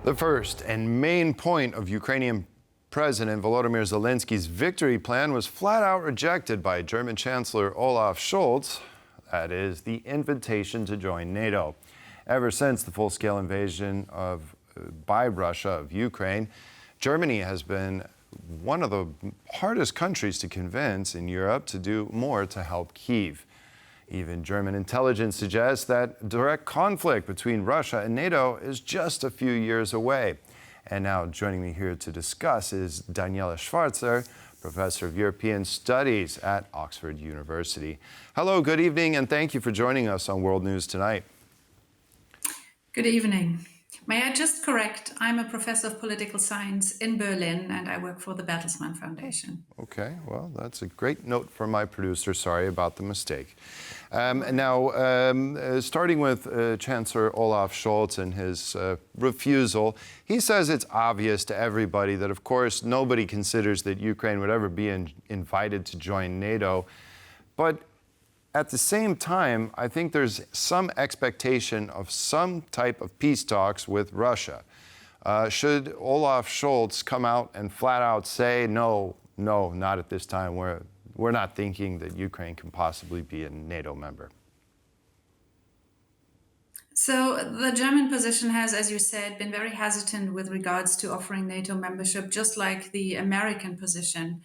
The first and main point of Ukrainian President Volodymyr Zelenskyy's victory plan was flat out rejected by German Chancellor Olaf Scholz. That is, the invitation to join NATO. Ever since the full-scale invasion by Russia of Ukraine, Germany has been one of the hardest countries to convince in Europe to do more to help Kyiv. Even German intelligence suggests that direct conflict between Russia and NATO is just a few years away. And now joining me here to discuss is Daniela Schwarzer, Professor of European Studies at Oxford University. Hello, good evening, and thank you for joining us on World News Tonight. Good evening. May I just correct, I'm a professor of political science in Berlin, and I work for the Bertelsmann Foundation. Okay, well, that's a great note from my producer. Sorry about the mistake. Starting with Chancellor Olaf Scholz and his refusal, he says it's obvious to everybody that, of course, nobody considers that Ukraine would ever be invited to join NATO. But at the same time, I think there's some expectation of some type of peace talks with Russia. Should Olaf Scholz come out and flat out say, no, not at this time, we're not thinking that Ukraine can possibly be a NATO member? So the German position has, as you said, been very hesitant with regards to offering NATO membership, just like the American position.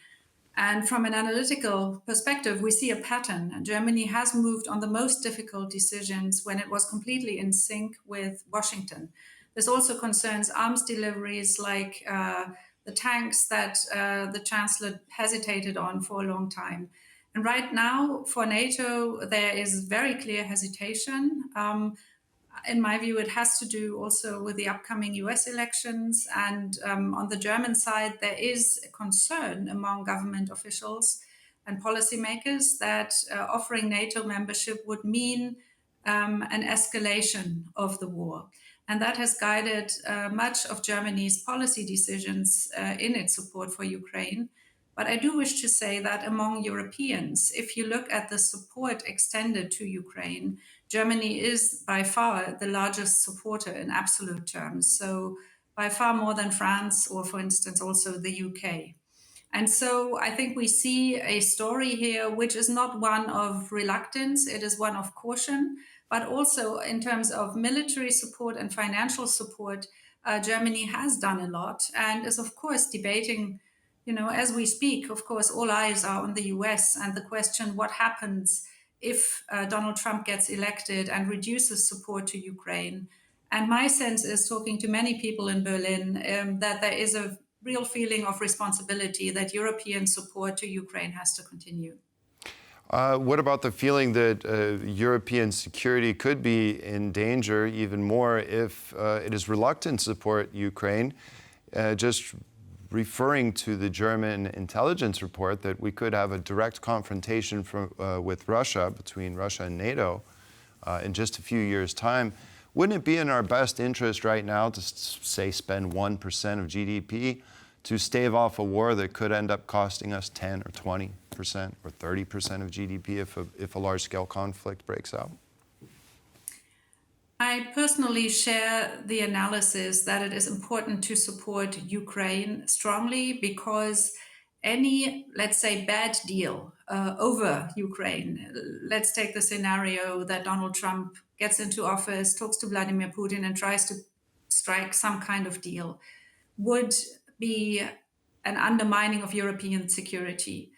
And from an analytical perspective, we see a pattern. Germany has moved on the most difficult decisions when it was completely in sync with Washington. This also concerns arms deliveries like the tanks that the Chancellor hesitated on for a long time. And right now, for NATO, there is very clear hesitation. In my view, it has to do also with the upcoming US elections. And on the German side, there is a concern among government officials and policymakers that offering NATO membership would mean an escalation of the war. And that has guided much of Germany's policy decisions in its support for Ukraine. But I do wish to say that among Europeans, if you look at the support extended to Ukraine, Germany is by far the largest supporter in absolute terms. So by far more than France or, for instance, also the UK. And so I think we see a story here which is not one of reluctance, it is one of caution, but also in terms of military support and financial support, Germany has done a lot and is, of course, debating. As we speak, of course, all eyes are on the US and the question, what happens if Donald Trump gets elected and reduces support to Ukraine? And my sense is, talking to many people in Berlin, that there is a real feeling of responsibility that European support to Ukraine has to continue. What about the feeling that European security could be in danger even more if it is reluctant to support Ukraine? Just referring to the German intelligence report that we could have a direct confrontation with Russia, between Russia and NATO, in just a few years' time. Wouldn't it be in our best interest right now to, say, spend 1% of GDP to stave off a war that could end up costing us 10 or 20% or 30% of GDP if a large-scale conflict breaks out? I personally share the analysis that it is important to support Ukraine strongly because any, let's say, bad deal over Ukraine, let's take the scenario that Donald Trump gets into office, talks to Vladimir Putin and tries to strike some kind of deal, would be an undermining of European security.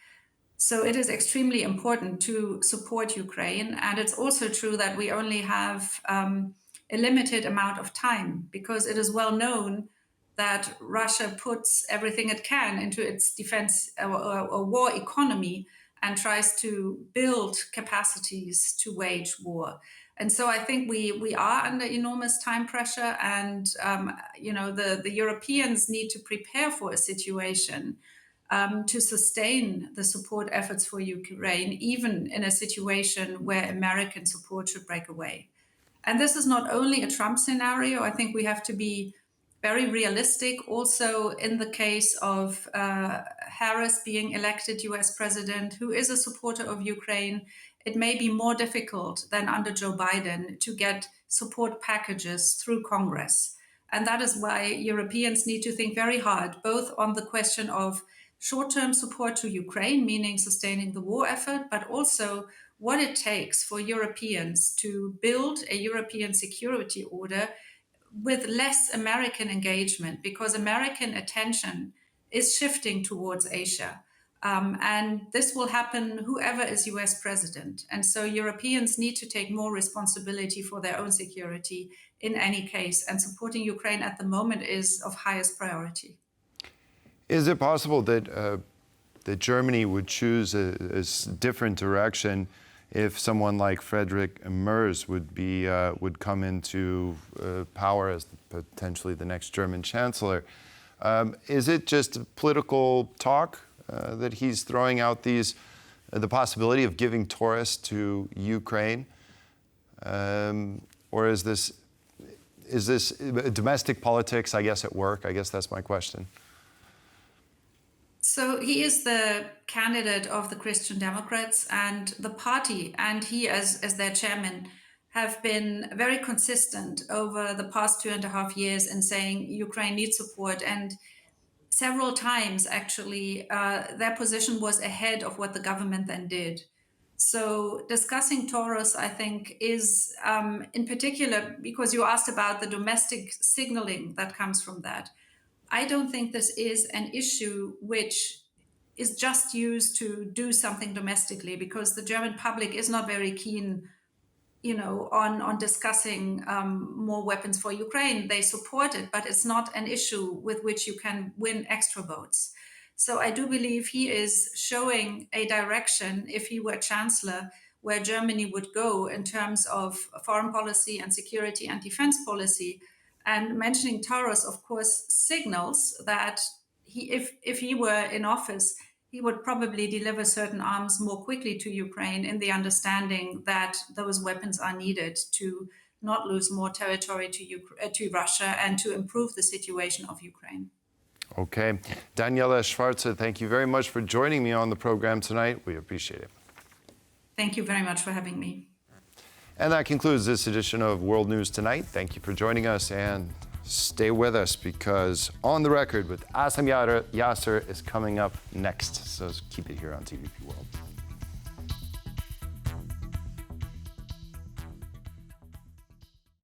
So it is extremely important to support Ukraine. And it's also true that we only have a limited amount of time because it is well known that Russia puts everything it can into its defense or war economy and tries to build capacities to wage war. And so I think we are under enormous time pressure and, the Europeans need to prepare for a situation to sustain the support efforts for Ukraine, even in a situation where American support should break away. And this is not only a Trump scenario. I think we have to be very realistic. Also, in the case of Harris being elected US president, who is a supporter of Ukraine, it may be more difficult than under Joe Biden to get support packages through Congress. And that is why Europeans need to think very hard, both on the question of short-term support to Ukraine, meaning sustaining the war effort, but also what it takes for Europeans to build a European security order with less American engagement, because American attention is shifting towards Asia. And this will happen whoever is US president. And so Europeans need to take more responsibility for their own security in any case. And supporting Ukraine at the moment is of highest priority. Is it possible that Germany would choose a different direction if someone like Friedrich Merz would come into power as potentially the next German Chancellor? Is it just political talk that he's throwing out the possibility of giving Taurus to Ukraine, or is this domestic politics, I guess, at work? I guess that's my question. So he is the candidate of the Christian Democrats, and the party and he as their chairman have been very consistent over the past 2.5 years in saying Ukraine needs support. And several times, actually, their position was ahead of what the government then did. So discussing Taurus, I think, is in particular, because you asked about the domestic signaling that comes from that. I don't think this is an issue which is just used to do something domestically, because the German public is not very keen, on discussing more weapons for Ukraine. They support it, but it's not an issue with which you can win extra votes. So I do believe he is showing a direction, if he were chancellor, where Germany would go in terms of foreign policy and security and defense policy. And mentioning Taurus, of course, signals that if he were in office, he would probably deliver certain arms more quickly to Ukraine, in the understanding that those weapons are needed to not lose more territory to Russia and to improve the situation of Ukraine. Okay. Daniela Schwarzer, thank you very much for joining me on the program tonight. We appreciate it. Thank you very much for having me. And that concludes this edition of World News Tonight. Thank you for joining us, and stay with us, because On the Record with Assam Yasser is coming up next. So keep it here on TVP World.